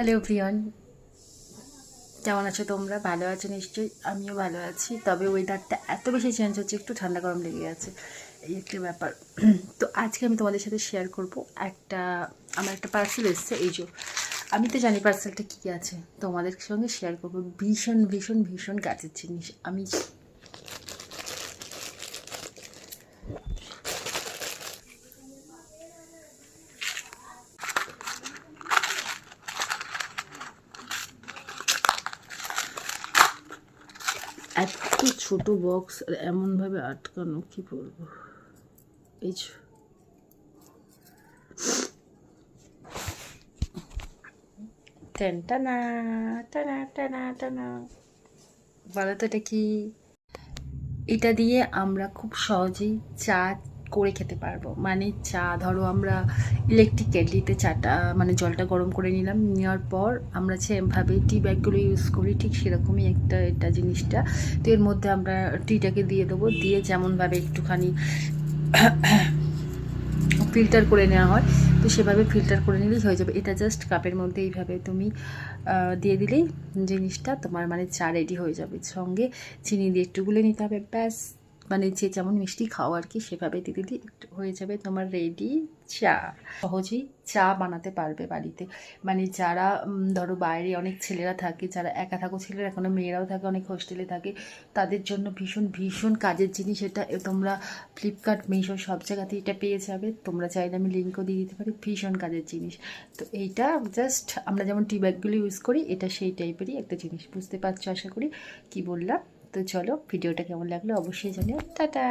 Hello everyone, কেমন আছো তোমরা? ভালো আছো নিশ্চয়ই, আমিও ভালো আছি। তবে ওয়েদারটা এত বেশি চেঞ্জ হচ্ছে, একটু ঠান্ডা গরম লেগে গেছে, এই একটা ব্যাপার। তো আজকে আমি তোমাদের সাথে শেয়ার করব আমার একটা পার্সেল এসছে। এই যে আমি তো জানি পার্সেলটা কী আছে, তোমাদের সঙ্গে শেয়ার করব। ভীষণ ভীষণ ভীষণ কাজের জিনিস। আমি এত ছোট বক্স এমনভাবে আটকানো, কি বলবো। এই যে টানা টানা টানা টানা, বলো তো এটা কি? এটা দিয়ে আমরা খুব সহজেই চা করে খেতে পারবো। মানে চা ধরো আমরা ইলেকট্রিক কেটলিতে চাটা মানে জলটা গরম করে নিলাম, নেওয়ার পর আমরা যেভাবে টি ব্যাগগুলো ইউজ করি ঠিক সেরকমই এটা জিনিসটা। তো এর মধ্যে আমরা টিটাকে দিয়ে দেবো, দিয়ে যেমনভাবে একটুখানি ফিল্টার করে নেওয়া হয়, তো সেভাবে ফিল্টার করে নিলেই হয়ে যাবে। এটা জাস্ট কাপের মধ্যে এইভাবে তুমি দিয়ে দিলেই জিনিসটা তোমার মানে চা রেডি হয়ে যাবে। সঙ্গে চিনি দিয়ে একটু গুলে নিতে হবে, ব্যাস। মানে যে যেমন মিষ্টি খাও আর কি, সেভাবে দিয়ে দিলে একটু হয়ে যাবে তোমার রেডি চা। সহজেই চা বানাতে পারবে বাড়িতে। মানে যারা ধরো বাইরে অনেক ছেলেরা থাকে, যারা একা থাকো ছেলেরা, এখনও মেয়েরাও থাকে, অনেক হোস্টেলে থাকে, তাদের জন্য ভীষণ ভীষণ কাজের জিনিস এটা। তোমরা ফ্লিপকার্ট, মিশো সব জায়গাতেই এটা পেয়ে যাবে। তোমরা চাইলে আমি লিঙ্কও দিয়ে দিতে পারি। ভীষণ কাজের জিনিস। তো এইটা জাস্ট আমরা যেমন টি ব্যাগগুলো ইউজ করি, এটা সেই টাইপেরই একটা জিনিস। বুঝতে পারছো আশা করি কি বললাম। তো চলো, ভিডিওটা কেমন লাগলো অবশ্যই জানিও। টাটা।